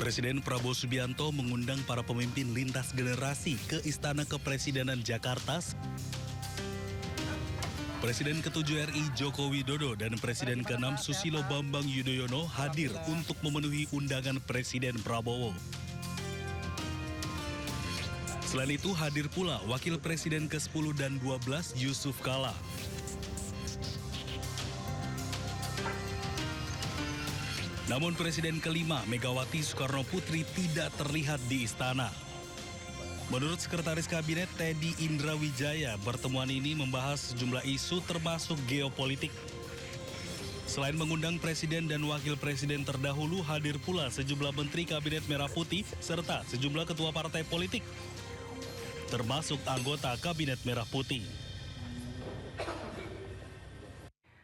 Presiden Prabowo Subianto mengundang para pemimpin lintas generasi ke Istana Kepresidenan Jakarta. Presiden ke-7 RI Joko Widodo dan Presiden ke-6 Susilo Bambang Yudhoyono hadir untuk memenuhi undangan Presiden Prabowo. Selain itu hadir pula Wakil Presiden ke-10 dan 12 Yusuf Kala. Namun Presiden ke-5 Megawati Soekarno Putri tidak terlihat di istana. Menurut Sekretaris Kabinet Teddy Indrawijaya, pertemuan ini membahas sejumlah isu termasuk geopolitik. Selain mengundang Presiden dan Wakil Presiden terdahulu, hadir pula sejumlah Menteri Kabinet Merah Putih serta sejumlah ketua partai politik, termasuk anggota Kabinet Merah Putih.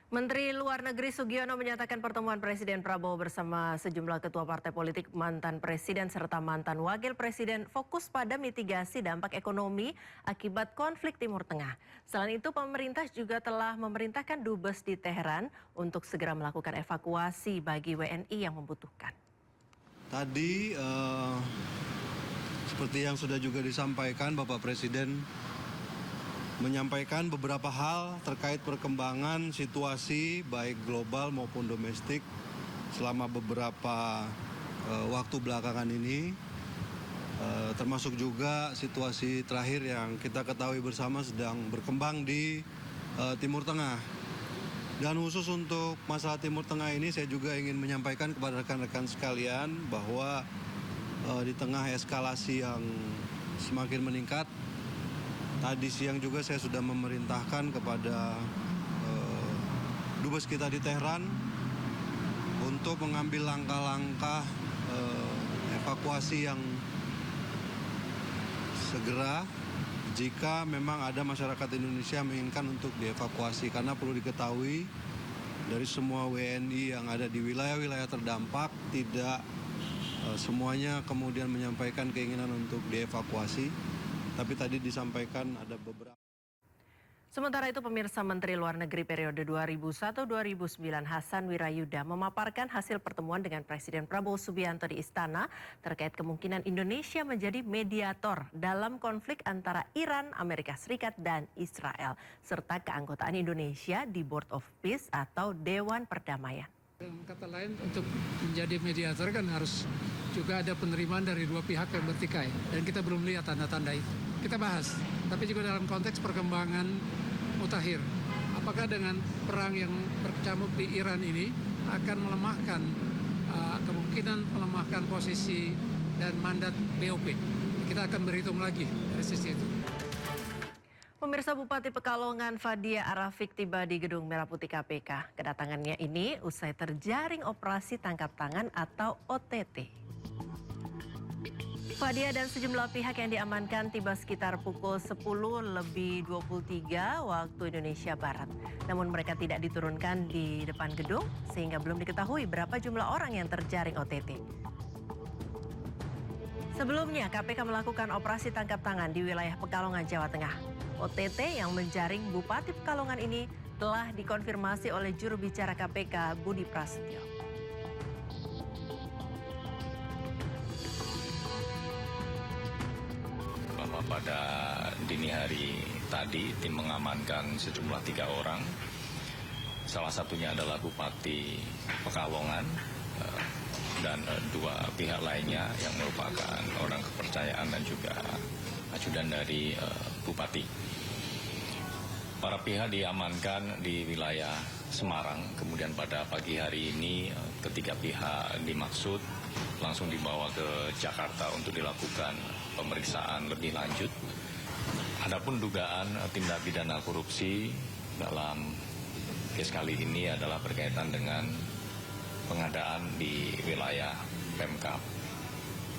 Menteri Luar Negeri Sugiono menyatakan pertemuan Presiden Prabowo bersama sejumlah ketua partai politik, mantan presiden serta mantan wakil presiden fokus pada mitigasi dampak ekonomi akibat konflik Timur Tengah. Selain itu, pemerintah juga telah memerintahkan Dubes di Teheran untuk segera melakukan evakuasi bagi WNI yang membutuhkan. Tadi seperti yang sudah juga disampaikan, Bapak Presiden menyampaikan beberapa hal terkait perkembangan situasi baik global maupun domestik selama beberapa waktu belakangan ini, termasuk juga situasi terakhir yang kita ketahui bersama sedang berkembang di Timur Tengah. Dan khusus untuk masalah Timur Tengah ini saya juga ingin menyampaikan kepada rekan-rekan sekalian bahwa di tengah eskalasi yang semakin meningkat, tadi siang juga saya sudah memerintahkan kepada Dubes kita di Teheran untuk mengambil langkah-langkah evakuasi yang segera jika memang ada masyarakat Indonesia yang menginginkan untuk dievakuasi. Karena perlu diketahui dari semua WNI yang ada di wilayah-wilayah terdampak, tidak semuanya kemudian menyampaikan keinginan untuk dievakuasi. Tapi tadi disampaikan ada beberapa. Sementara itu, pemirsa, Menteri Luar Negeri periode 2001-2009 Hasan Wirayuda memaparkan hasil pertemuan dengan Presiden Prabowo Subianto di Istana terkait kemungkinan Indonesia menjadi mediator dalam konflik antara Iran, Amerika Serikat, dan Israel, serta keanggotaan Indonesia di Board of Peace atau Dewan Perdamaian. Dengan kata lain, untuk menjadi mediator kan harus juga ada penerimaan dari dua pihak yang bertikai, dan kita belum lihat tanda-tanda itu. Kita bahas, tapi juga dalam konteks perkembangan mutakhir. Apakah dengan perang yang berkecamuk di Iran ini akan melemahkan, kemungkinan melemahkan posisi dan mandat BOP? Kita akan berhitung lagi dari sisi itu. Pemirsa, Bupati Pekalongan Fadia Arafik tiba di Gedung Merah Putih KPK. Kedatangannya ini usai terjaring operasi tangkap tangan atau OTT. Fadia dan sejumlah pihak yang diamankan tiba sekitar pukul 10:23 waktu Indonesia Barat. Namun mereka tidak diturunkan di depan gedung sehingga belum diketahui berapa jumlah orang yang terjaring OTT. Sebelumnya KPK melakukan operasi tangkap tangan di wilayah Pekalongan, Jawa Tengah. OTT yang menjaring Bupati Pekalongan ini telah dikonfirmasi oleh juru bicara KPK Budi Prasetyo. Bahwa pada dini hari tadi tim mengamankan sejumlah 3 orang. Salah satunya adalah Bupati Pekalongan dan 2 pihak lainnya yang merupakan orang kepercayaan dan juga ajudan dari Bupati. Para pihak diamankan di wilayah Semarang, kemudian pada pagi hari ini ketiga pihak dimaksud langsung dibawa ke Jakarta untuk dilakukan pemeriksaan lebih lanjut. Adapun dugaan tindak pidana korupsi dalam kes kali ini adalah berkaitan dengan pengadaan di wilayah Pemkab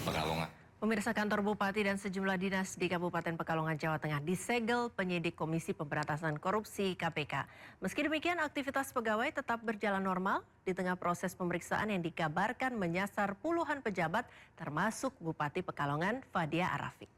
Pekalongan. Pemirsa, kantor Bupati dan sejumlah dinas di Kabupaten Pekalongan, Jawa Tengah disegel penyidik Komisi Pemberantasan Korupsi KPK. Meski demikian, aktivitas pegawai tetap berjalan normal di tengah proses pemeriksaan yang dikabarkan menyasar puluhan pejabat termasuk Bupati Pekalongan Fadia Arafik.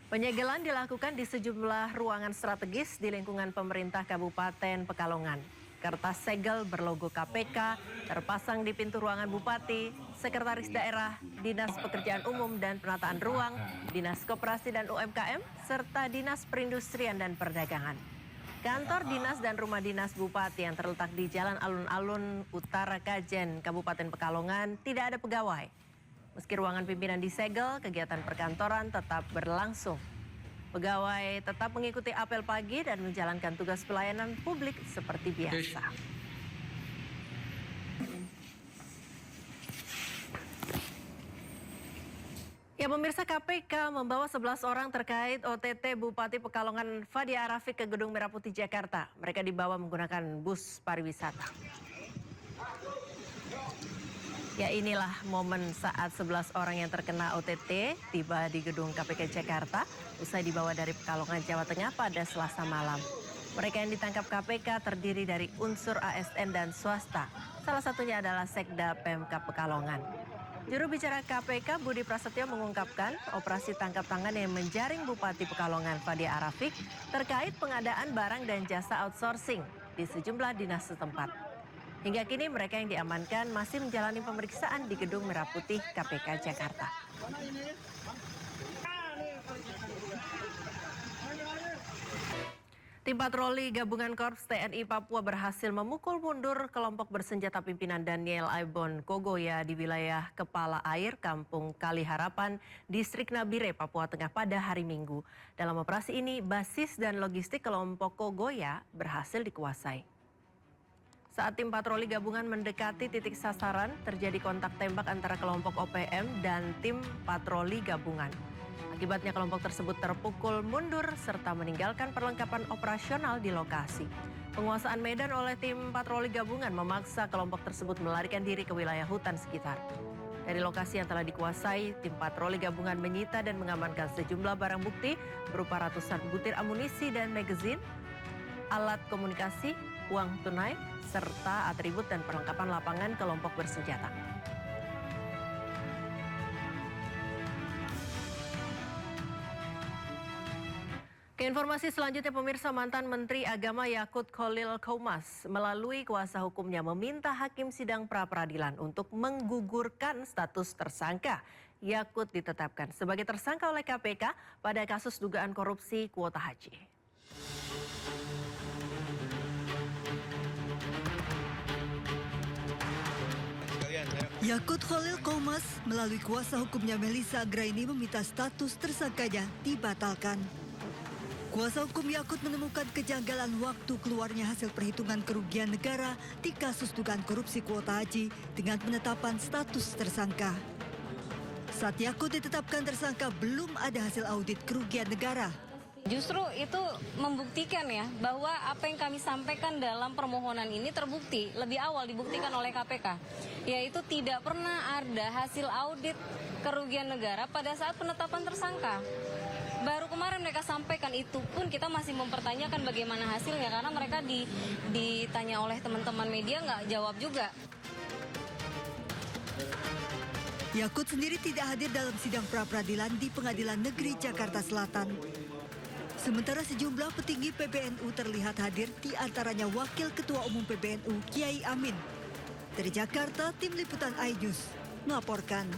Penyegelan dilakukan di sejumlah ruangan strategis di lingkungan pemerintah Kabupaten Pekalongan. Kertas segel berlogo KPK terpasang di pintu ruangan Bupati, Sekretaris Daerah, Dinas Pekerjaan Umum dan Penataan Ruang, Dinas Koperasi dan UMKM, serta Dinas Perindustrian dan Perdagangan. Kantor dinas dan rumah dinas Bupati yang terletak di Jalan Alun-Alun Utara Kajen, Kabupaten Pekalongan, tidak ada pegawai. Meski ruangan pimpinan disegel, kegiatan perkantoran tetap berlangsung. Pegawai tetap mengikuti apel pagi dan menjalankan tugas pelayanan publik seperti biasa. Ya, pemirsa, KPK membawa 11 orang terkait OTT Bupati Pekalongan Fadia Arafik ke Gedung Merah Putih Jakarta. Mereka dibawa menggunakan bus pariwisata. Ya, inilah momen saat 11 orang yang terkena OTT tiba di gedung KPK Jakarta usai dibawa dari Pekalongan, Jawa Tengah pada Selasa malam. Mereka yang ditangkap KPK terdiri dari unsur ASN dan swasta. Salah satunya adalah Sekda Pemkab Pekalongan. Juru bicara KPK Budi Prasetyo mengungkapkan operasi tangkap tangan yang menjaring Bupati Pekalongan Fadia Arafik terkait pengadaan barang dan jasa outsourcing di sejumlah dinas setempat. Hingga kini mereka yang diamankan masih menjalani pemeriksaan di Gedung Merah Putih KPK Jakarta. Tim patroli gabungan Korps TNI Papua berhasil memukul mundur kelompok bersenjata pimpinan Daniel Aibon Kogoya di wilayah Kepala Air, Kampung Kali Harapan, Distrik Nabire, Papua Tengah pada hari Minggu. Dalam operasi ini, basis dan logistik kelompok Kogoya berhasil dikuasai. Saat tim patroli gabungan mendekati titik sasaran, terjadi kontak tembak antara kelompok OPM dan tim patroli gabungan. Akibatnya kelompok tersebut terpukul mundur serta meninggalkan perlengkapan operasional di lokasi. Penguasaan medan oleh tim patroli gabungan memaksa kelompok tersebut melarikan diri ke wilayah hutan sekitar. Dari lokasi yang telah dikuasai, tim patroli gabungan menyita dan mengamankan sejumlah barang bukti berupa ratusan butir amunisi dan magazine, alat komunikasi, uang tunai, serta atribut dan perlengkapan lapangan kelompok bersenjata. Ke informasi selanjutnya, pemirsa, mantan Menteri Agama Yakut Khalil Qaumas melalui kuasa hukumnya meminta Hakim Sidang Pra-Peradilan untuk menggugurkan status tersangka. Yakut ditetapkan sebagai tersangka oleh KPK pada kasus dugaan korupsi kuota haji. Yakut Khalil Qaumas melalui kuasa hukumnya Melissa Anggraini meminta status tersangkanya dibatalkan. Kuasa hukum Yakut menemukan kejanggalan waktu keluarnya hasil perhitungan kerugian negara di kasus dugaan korupsi kuota haji dengan penetapan status tersangka. Saat Yakut ditetapkan tersangka, belum ada hasil audit kerugian negara. Justru itu membuktikan ya bahwa apa yang kami sampaikan dalam permohonan ini terbukti lebih awal dibuktikan oleh KPK, yaitu tidak pernah ada hasil audit kerugian negara pada saat penetapan tersangka. Baru kemarin mereka sampaikan, itu pun kita masih mempertanyakan bagaimana hasilnya karena mereka ditanya oleh teman-teman media nggak jawab juga. Yakut sendiri tidak hadir dalam sidang pra-peradilan di Pengadilan Negeri Jakarta Selatan. Sementara sejumlah petinggi PBNU terlihat hadir, di antaranya Wakil Ketua Umum PBNU Kiai Amin. Dari Jakarta, Tim Liputan iNews melaporkan.